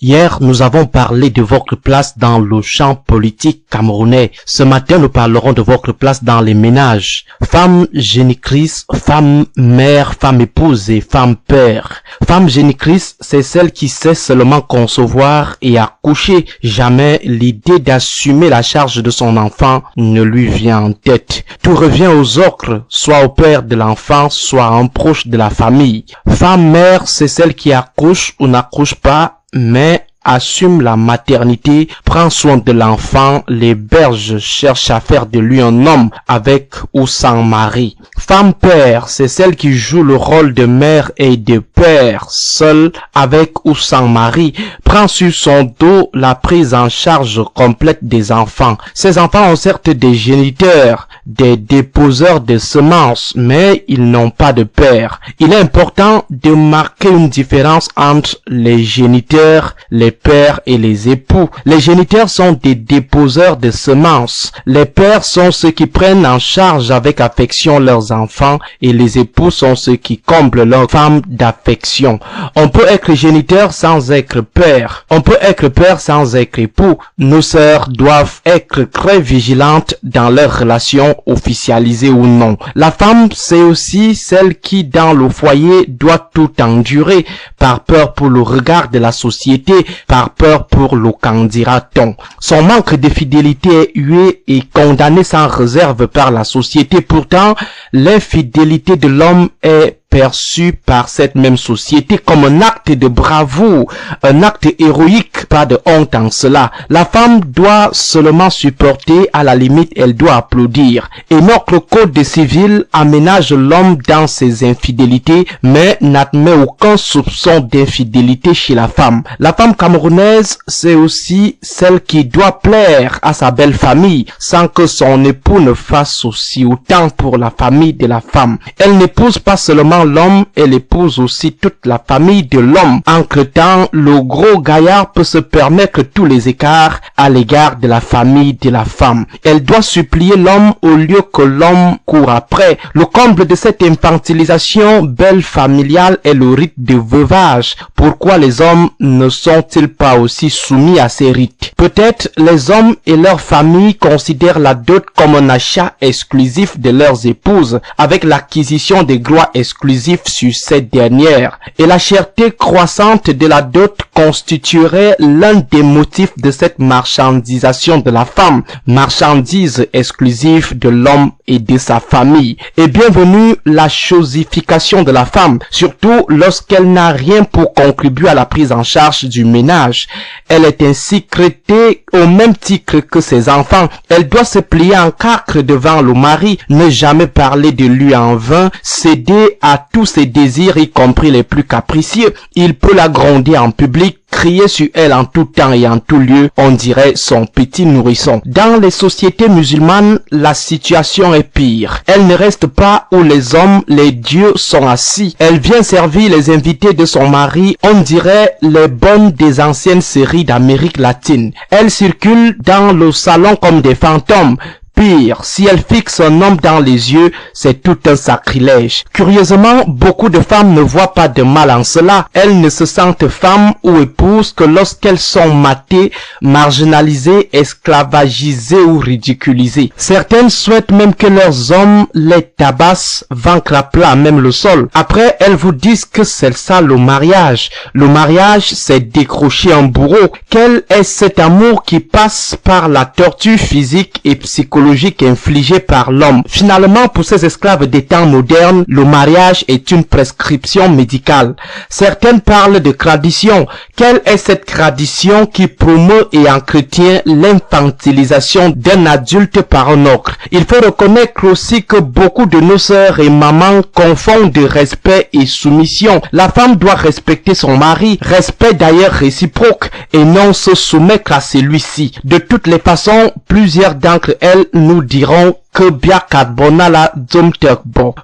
Hier, nous avons parlé de votre place dans le champ politique camerounais. Ce matin, nous parlerons de votre place dans les ménages. Femme génitrice, femme mère, femme épouse et femme père. Femme génitrice, c'est celle qui sait seulement concevoir et accoucher. Jamais l'idée d'assumer la charge de son enfant ne lui vient en tête. Tout revient aux ocres, soit au père de l'enfant, soit à un proche de la famille. Femme mère, c'est celle qui accouche ou n'accouche pas, mais assume la maternité, prend soin de l'enfant, l'héberge, cherche à faire de lui un homme avec ou sans mari. Femme père, c'est celle qui joue le rôle de mère et de père, seule, avec ou sans mari, prend sur son dos la prise en charge complète des enfants. Ces enfants ont certes des géniteurs, des déposeurs de semences, mais ils n'ont pas de père. Il est important de marquer une différence entre les géniteurs, les pères et les époux. Les géniteurs sont des déposeurs de semences. Les pères sont ceux qui prennent en charge avec affection leurs enfants et les époux sont ceux qui comblent leurs femmes d'affection. On peut être géniteur sans être père. On peut être père sans être époux. Nos sœurs doivent être très vigilantes dans leurs relations, officialisées ou non. La femme, c'est aussi celle qui, dans le foyer, doit tout endurer par peur pour le regard de la société, par peur pour le qu'en dira-t-on. Son manque de fidélité est hué et condamné sans réserve par la société. Pourtant, l'infidélité de l'homme est perçu par cette même société comme un acte de bravoure, un acte héroïque, pas de honte en cela. La femme doit seulement supporter, à la limite elle doit applaudir. Et notre code civil aménage l'homme dans ses infidélités, mais n'admet aucun soupçon d'infidélité chez la femme. La femme camerounaise, c'est aussi celle qui doit plaire à sa belle famille, sans que son époux ne fasse aussi autant pour la famille de la femme. Elle n'épouse pas seulement l'homme, elle épouse aussi toute la famille de l'homme. Entre-temps, le gros gaillard peut se permettre tous les écarts à l'égard de la famille de la femme. Elle doit supplier l'homme au lieu que l'homme court après. Le comble de cette infantilisation belle familiale est le rite de veuvage. Pourquoi les hommes ne sont-ils pas aussi soumis à ces rites? Peut-être les hommes et leurs familles considèrent la dot comme un achat exclusif de leurs épouses, avec l'acquisition des droits exclusifs sur cette dernière, et la cherté croissante de la dot constituerait l'un des motifs de cette marchandisation de la femme, marchandise exclusive de l'homme et de sa famille. Et bienvenue la chosification de la femme, surtout lorsqu'elle n'a rien pour contribuer à la prise en charge du ménage. Elle est ainsi traitée au même titre que ses enfants. Elle doit se plier en quatre devant le mari, ne jamais parler de lui en vain, céder à tous ses désirs, y compris les plus capricieux. Il peut la gronder en public, crier sur elle en tout temps et en tout lieu, on dirait son petit nourrisson. Dans les sociétés musulmanes, la situation est pire. Elle ne reste pas où les hommes, les dieux sont assis. Elle vient servir les invités de son mari, on dirait les bonnes des anciennes séries d'Amérique latine. Elle circule dans le salon comme des fantômes. Pire, si elle fixe un homme dans les yeux, c'est tout un sacrilège. Curieusement, beaucoup de femmes ne voient pas de mal en cela. Elles ne se sentent femmes ou épouses que lorsqu'elles sont matées, marginalisées, esclavagisées ou ridiculisées. Certaines souhaitent même que leurs hommes les tabassent, vaincre à plat même le sol. Après, elles vous disent que c'est ça le mariage. Le mariage, c'est décrocher un bourreau. Quel est cet amour qui passe par la torture physique et psychologique infligée par l'homme? Finalement, pour ces esclaves des temps modernes, le mariage est une prescription médicale. Certaines parlent de tradition. Quelle est cette tradition qui promeut et entretient l'infantilisation d'un adulte par un autre? Il faut reconnaître aussi que beaucoup de nos sœurs et mamans confondent respect et soumission. La femme doit respecter son mari, respect d'ailleurs réciproque, et non se soumettre à celui-ci. De toutes les façons, plusieurs d'entre elles nous diront que Biakat Bonala Zomterbo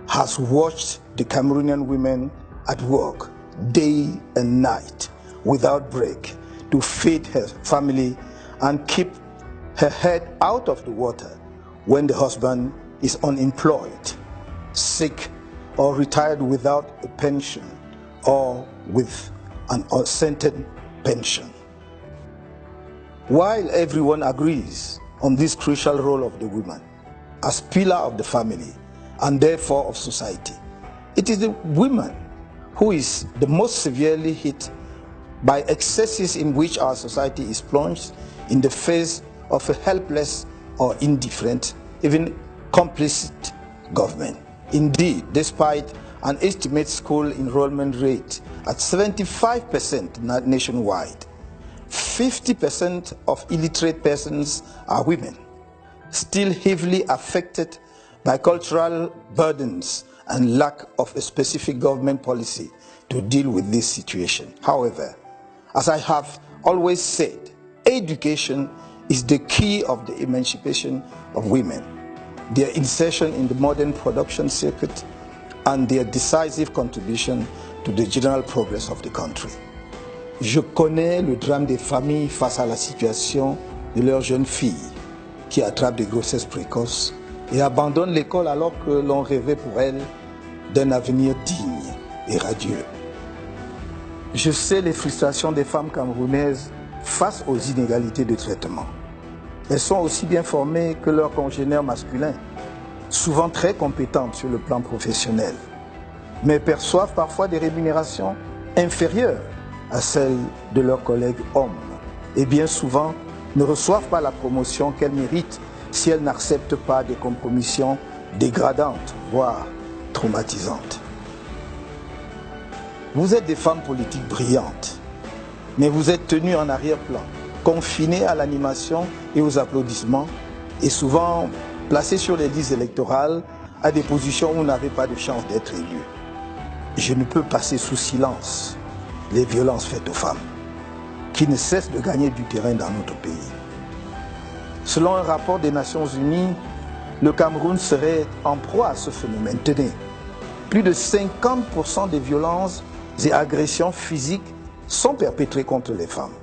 has watched the Cameroonian women at work day and night without break to feed her family and keep her head out of the water when the husband is unemployed, sick or retired without a pension or with and certain pension. While everyone agrees on this crucial role of the woman as pillar of the family and therefore of society, it is the woman who is the most severely hit by excesses in which our society is plunged in the face of a helpless or indifferent, even complicit government. Indeed, despite an estimated school enrollment rate at 75% nationwide, 50% of illiterate persons are women, still heavily affected by cultural burdens and lack of a specific government policy to deal with this situation. However, as I have always said, education is the key of the emancipation of women, their insertion in the modern production circuit, and their decisive contribution to the general progress of the country. Je connais le drame des familles face à la situation de leurs jeunes filles qui attrapent des grossesses précoces et abandonnent l'école alors que l'on rêvait pour elles d'un avenir digne et radieux. Je sais les frustrations des femmes camerounaises face aux inégalités de traitement. Elles sont aussi bien formées que leurs congénères masculins, souvent très compétentes sur le plan professionnel, mais perçoivent parfois des rémunérations inférieures à celles de leurs collègues hommes et bien souvent ne reçoivent pas la promotion qu'elles méritent si elles n'acceptent pas des compromissions dégradantes, voire traumatisantes. Vous êtes des femmes politiques brillantes, mais vous êtes tenues en arrière-plan, confinées à l'animation et aux applaudissements, et souvent placées sur les listes électorales à des positions où vous n'avez pas de chance d'être élu. Je ne peux passer sous silence les violences faites aux femmes, qui ne cessent de gagner du terrain dans notre pays. Selon un rapport des Nations Unies, le Cameroun serait en proie à ce phénomène. Tenez, plus de 50% des violences et agressions physiques sont perpétrées contre les femmes.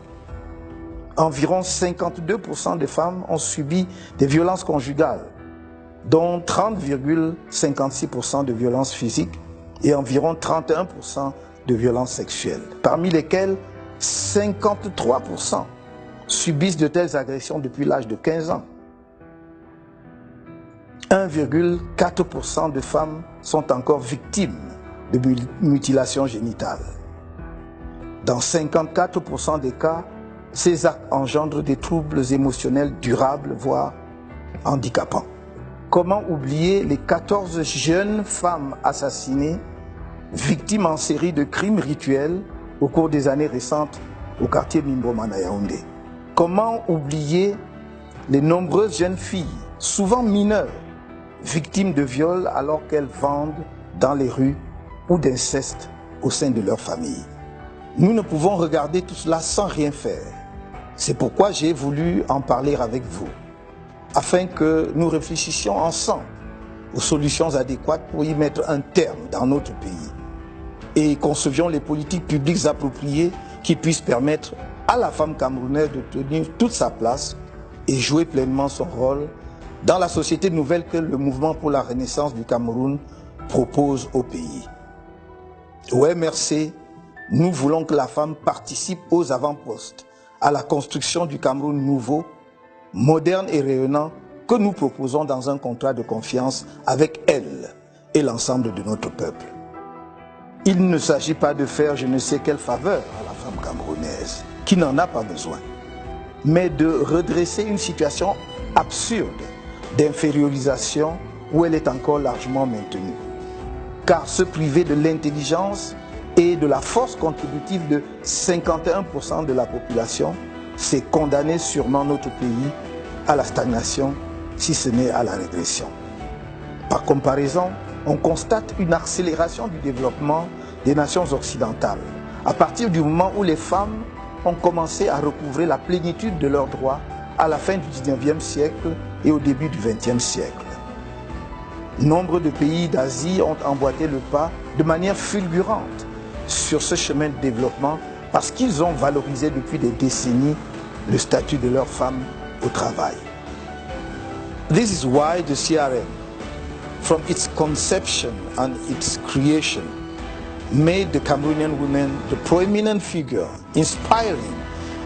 Environ 52% des femmes ont subi des violences conjugales, dont 30,56% de violences physiques et environ 31% de violences sexuelles, parmi lesquelles 53% subissent de telles agressions depuis l'âge de 15 ans. 1,4% de femmes sont encore victimes de mutilations génitales. Dans 54% des cas, ces actes engendrent des troubles émotionnels durables, voire handicapants. Comment oublier les 14 jeunes femmes assassinées, victimes en série de crimes rituels au cours des années récentes au quartier Mimboman à Yaoundé? Comment oublier les nombreuses jeunes filles, souvent mineures, victimes de viols alors qu'elles vendent dans les rues ou d'inceste au sein de leur famille? Nous ne pouvons regarder tout cela sans rien faire. C'est pourquoi j'ai voulu en parler avec vous, afin que nous réfléchissions ensemble aux solutions adéquates pour y mettre un terme dans notre pays et concevions les politiques publiques appropriées qui puissent permettre à la femme camerounaise de tenir toute sa place et jouer pleinement son rôle dans la société nouvelle que le mouvement pour la renaissance du Cameroun propose au pays. Au MRC, nous voulons que la femme participe aux avant-postes à la construction du Cameroun nouveau, moderne et rayonnant que nous proposons dans un contrat de confiance avec elle et l'ensemble de notre peuple. Il ne s'agit pas de faire je ne sais quelle faveur à la femme camerounaise, qui n'en a pas besoin, mais de redresser une situation absurde d'infériorisation où elle est encore largement maintenue. Car se priver de l'intelligence et de la force contributive de 51% de la population, c'est condamner sûrement notre pays à la stagnation, si ce n'est à la régression. Par comparaison, on constate une accélération du développement des nations occidentales, à partir du moment où les femmes ont commencé à recouvrer la plénitude de leurs droits à la fin du 19e siècle et au début du 20e siècle. Nombre de pays d'Asie ont emboîté le pas de manière fulgurante sur ce chemin de développement parce qu'ils ont valorisé depuis des décennies le statut de leurs femmes au travail. This is why the CRM, from its conception and its creation, made the Cameroonian women the prominent figure, inspiring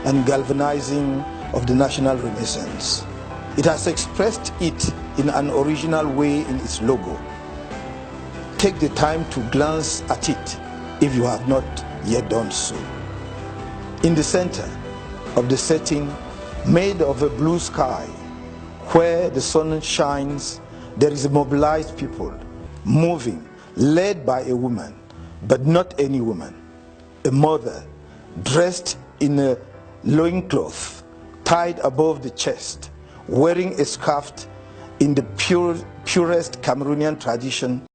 and galvanizing of the national renaissance. It has expressed it in an original way in its logo. Take the time to glance at it if you have not yet done so. In the center of the setting, made of a blue sky, where the sun shines, there is a mobilized people, moving, led by a woman, but not any woman, a mother, dressed in a loincloth, tied above the chest, wearing a scarf in the purest Cameroonian tradition.